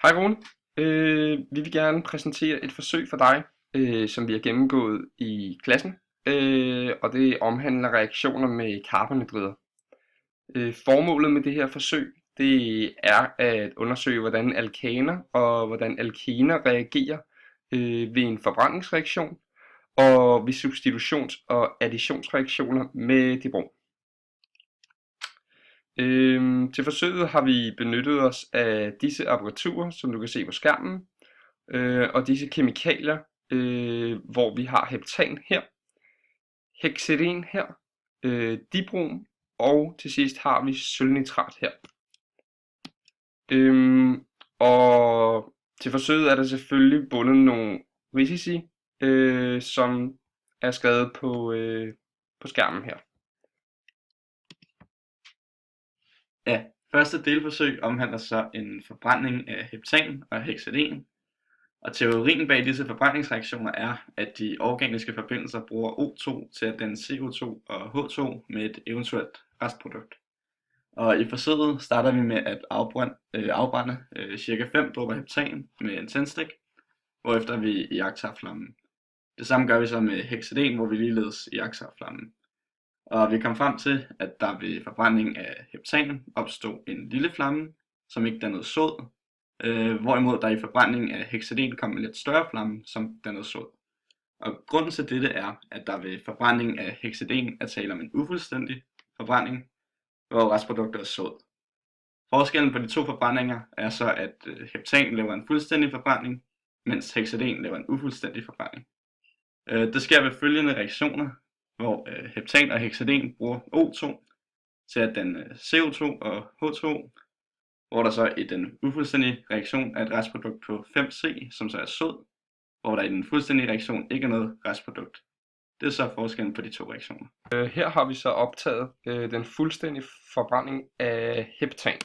Hej Rune. Vi vil gerne præsentere et forsøg for dig, som vi har gennemgået i klassen, og det omhandler reaktioner med karbonhydrider. Formålet med det her forsøg, det er at undersøge, hvordan alkaner og hvordan alkener reagerer ved en forbrændingsreaktion og ved substitutions- og additionsreaktioner med dibrom. Til forsøget har vi benyttet os af disse apparaturer, som du kan se på skærmen, og disse kemikalier, hvor vi har heptan her, hexeren her, dibrom, og til sidst har vi sølvnitrat her. Og til forsøget er der selvfølgelig bundet nogle risici, som er skrevet på skærmen her. Ja, første delforsøg omhandler så en forbrænding af heptan og hexaden, og teorien bag disse forbrændingsreaktioner er, at de organiske forbindelser bruger O2 til at danne CO2 og H2 med et eventuelt restprodukt. Og i forsøget starter vi med at afbrænde ca. 5 dråber heptan med en tændstik, hvorefter vi iagttager flammen. Det samme gør vi så med hexaden, hvor vi ligeledes iagttager flammen. Og vi kom frem til, at der ved forbrænding af heptan opstod en lille flamme, som ikke dannede sod, hvorimod der i forbrænding af hexaden kom en lidt større flamme, som dannede sod. Og grunden til dette er, at der ved forbrænding af hexaden er tale om en ufuldstændig forbrænding, hvor restproduktet er sod. Forskellen på de to forbrændinger er så, at heptan laver en fuldstændig forbrænding, mens hexaden laver en ufuldstændig forbrænding. Det sker ved følgende reaktioner, hvor heptan og hexaden bruger O2 til at danne CO2 og H2, hvor der så i den ufuldstændige reaktion er et restprodukt på 5C, som så er sod, hvor der i den fuldstændige reaktion ikke er noget restprodukt. Det er så forskellen på de to reaktioner. Her har vi så optaget den fuldstændige forbrænding af heptan.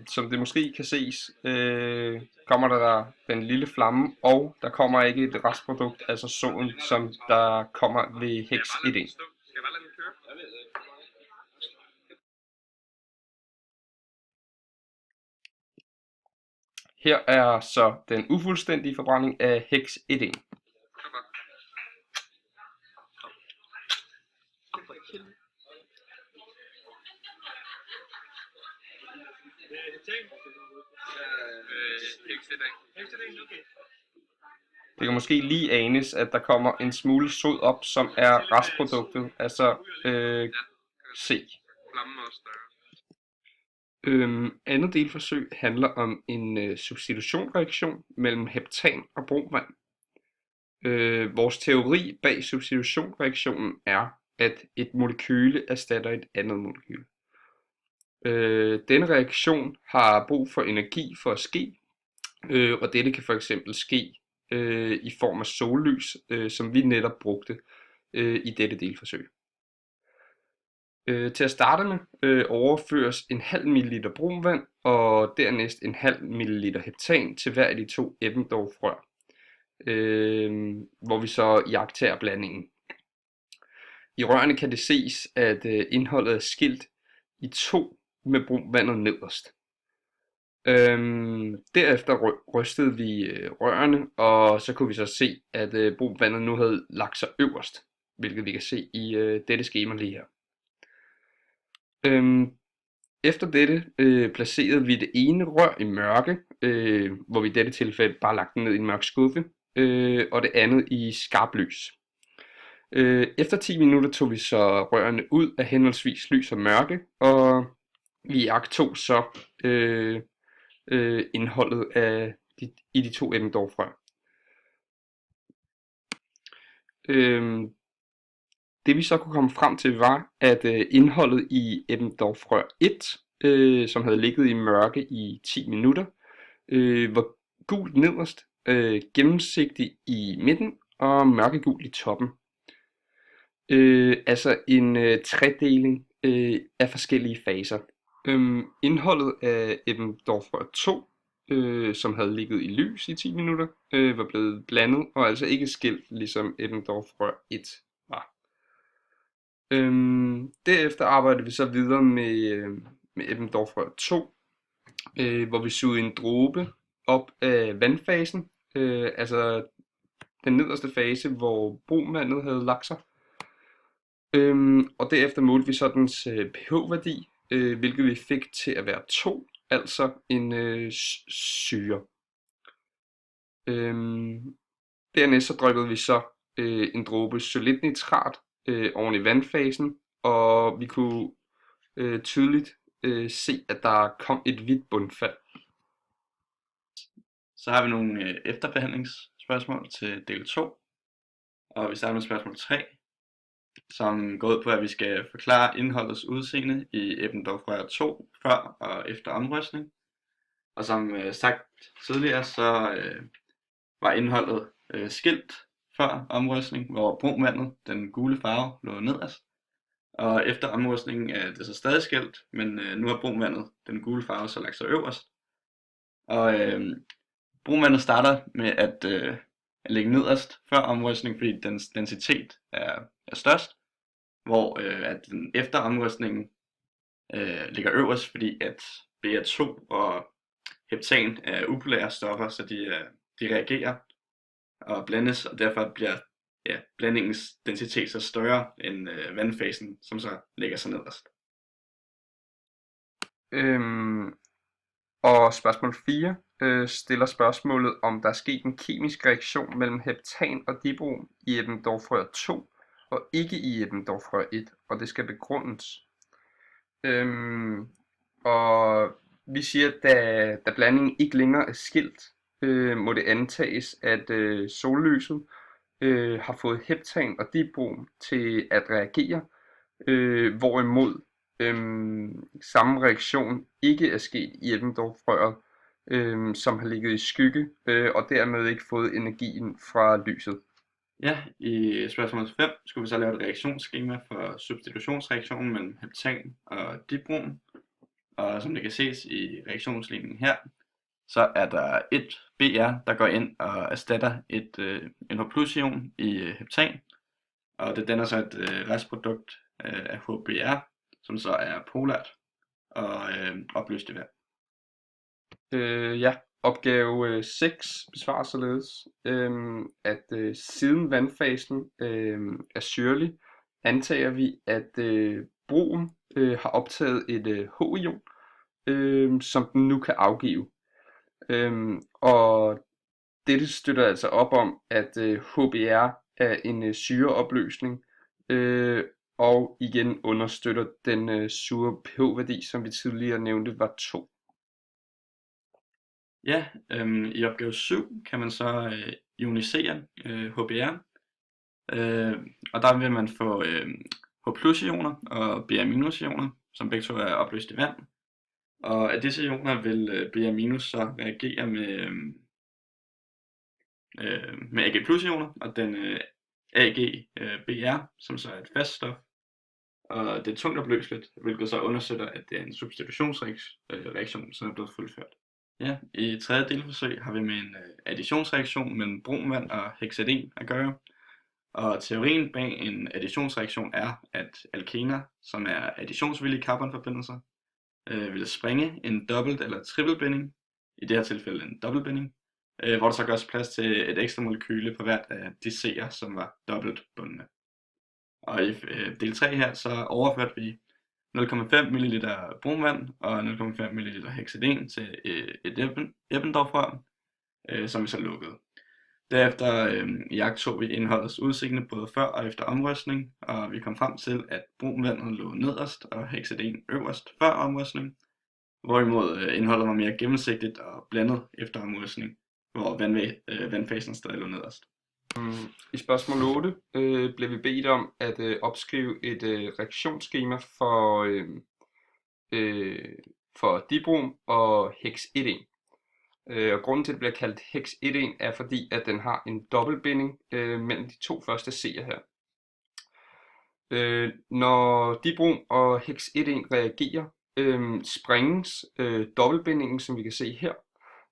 Som det måske kan ses, kommer der den lille flamme, og der kommer ikke et restprodukt, altså soden, som der kommer ved hexaden. Her er så den ufuldstændige forbrænding af hexaden. Det kan måske lige anes, at der kommer en smule sod op, som er restproduktet, altså C. Andet delforsøg handler om en substitutionsreaktion mellem heptan og bromvand. Vores teori bag substitutionsreaktionen er, at et molekyle erstatter et andet molekyle. Denne reaktion har brug for energi for at ske, og dette kan fx ske i form af sollys, som vi netop brugte i dette delforsøg. Til at starte med overføres en halv milliliter bromvand og dernæst en halv milliliter heptan til hver af de to Eppendorf-rør, hvor vi så iagttager blandingen. I rørene kan det ses, at indholdet er skilt i to med bromvandet nederst. Derefter rystede vi rørene, og så kunne vi så se, at bromvandet nu havde lagt sig øverst, hvilket vi kan se i dette skema lige her. Efter dette placerede vi det ene rør i mørke, hvor vi i dette tilfælde bare lagt den ned i en mørk skuffe, og det andet i skarp lys. Efter 10 minutter tog vi så rørene ud af henholdsvis lys og mørke, og vi iagttog så indholdet af i de to Eppendorf-rør. Det vi så kunne komme frem til var, at indholdet i Eppendorf-rør 1, som havde ligget i mørke i 10 minutter, var gult nederst, gennemsigtig i midten og mørkegul i toppen. Altså en tredeling af forskellige faser. Indholdet af Eppendorf-rør 2 som havde ligget i lys i 10 minutter, var blevet blandet og altså ikke skilt, ligesom Eppendorf-rør 1 var. Derefter arbejdede vi så videre med Eppendorf-rør 2, hvor vi sugede en dråbe op af vandfasen, altså den nederste fase, hvor brunvandet havde lagt sig. Og derefter målte vi så dens pH-værdi, hvilket vi fik til at være 2, altså en syre. Dernæst så dryppede vi så en dråbe solidt nitrat oven i vandfasen, og vi kunne tydeligt se, at der kom et hvidt bundfald. Så har vi nogle efterbehandlingsspørgsmål til del 2, og vi starter med spørgsmål 3, som går ud på, at vi skal forklare indholdets udseende i Eppendorf-rør 2 før og efter omrøstning. Og som sagt tidligere, så var indholdet skilt før omrøstning, hvor brunvandet, den gule farve, lå nederst. Og efter omrøstningen er det så stadig skilt, men nu har brunvandet, den gule farve, så lagt sig øverst. Og brunvandet starter med at ligge nederst før omrøstning, fordi dens densitet er størst, hvor at den efter omrøstningen ligger øverst, fordi at BR2 og heptan er upolære stoffer, så de reagerer og blandes, og derfor bliver blandingens densitet så større end vandfasen, som så ligger sig nederst. Og spørgsmål 4 stiller spørgsmålet, om der er sket en kemisk reaktion mellem heptan og dibrom i Eppendorf-rør 2 og ikke i Eppendorf-rør 1, og det skal begrundes. Og vi siger, at da blandingen ikke længere er skilt, må det antages, at sollyset har fået heptan og dibrom til at reagere, hvorimod samme reaktion ikke er sket i Eppendorf-røret, som har ligget i skygge, og dermed ikke fået energien fra lyset. Ja, i spørgsmål 5 skulle vi så lave et reaktionsskema for substitutionsreaktionen mellem heptan og dibrom. Og som det kan ses i reaktionslinjen her, så er der et Br, der går ind og erstatter et NH+-ion i heptan. Og det danner så et restprodukt af HBr, som så er polart og opløst i vand. Opgave 6 besvarer således, at siden vandfasen er syrlig, antager vi, at broen har optaget et H-ion, som den nu kan afgive. Og dette støtter altså op om, at HBr er en syreopløsning, og igen understøtter den sure pH-værdi, som vi tidligere nævnte, var 2. Ja, i opgave 7 kan man så ionisere HBr, og der vil man få H+-ioner og Br-ioner, som begge to er opløst i vand. Og af disse ioner vil Br- så reagere med Ag+-ioner, og den AgBr, som så er et fast stof, og det er tungt opløseligt, hvilket så understøtter, at det er en substitutionsreaktion, som er blevet fuldført. Ja, i tredje delforsøg har vi med en additionsreaktion mellem brunvand og hexaden at gøre. Og teorien bag en additionsreaktion er, at alkener, som er additionsvillige karbonforbindelser, vil springe en dobbelt- eller trippelbinding, i det her tilfælde en dobbeltbinding, hvor der så gøres plads til et ekstra molekyle på hvert af de C'er, som var dobbelt bundne. Og i del 3 her, så overførte vi 0,5 ml brunvand og 0,5 ml hexaden til et Eppendorf-rør, som vi så lukkede. Derefter iagttog vi indholdets udseende både før og efter omrøstning, og vi kom frem til, at brunvandet lå nederst og hexaden øverst før omrøstning, hvorimod indholdet var mere gennemsigtigt og blandet efter omrøstning, hvor vandfasen stadig lå nederst. I spørgsmål 8 blev vi bedt om at opskrive et reaktionsskema for dibrom og hex-1,1. Og grunden til, at det bliver kaldt hex-1,1 er fordi, at den har en dobbeltbinding mellem de to første C'er her. Når dibrom og hex-1,1 reagerer, sprænges dobbeltbindingen, som vi kan se her,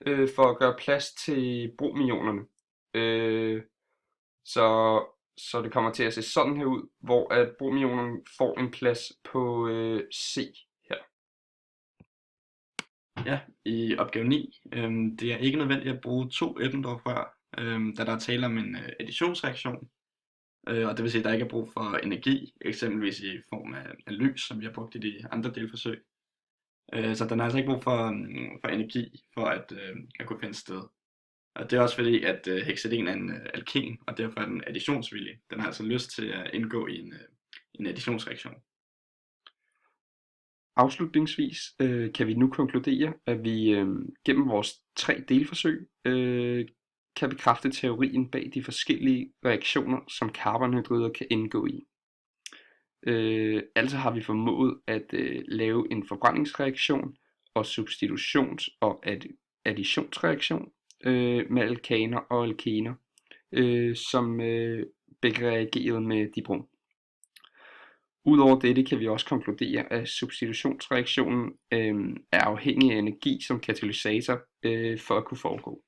for at gøre plads til bromionerne. Så det kommer til at se sådan her ud, hvor at bromionerne får en plads på C her. Ja, i opgave 9, det er ikke nødvendigt at bruge 2 Eppendorf-rør, da der er tale om en additionsreaktion. Og det vil sige, at der ikke er brug for energi, eksempelvis i form af lys, som vi har brugt i de andre delforsøg. Så den har altså ikke brug for energi for at kunne finde sted. Og det er også fordi, at hexaden er en alken, og derfor er den additionsvillig. Den har altså lyst til at indgå i en additionsreaktion. Afslutningsvis kan vi nu konkludere, at vi gennem vores 3 delforsøg kan bekræfte teorien bag de forskellige reaktioner, som karbonhydrider kan indgå i. Altså har vi formået at lave en forbrændingsreaktion og substitutions- og additionsreaktion med alkaner og alkener, som begge reagerede med dibrom. Udover dette kan vi også konkludere, at substitutionsreaktionen er afhængig af energi som katalysator for at kunne foregå.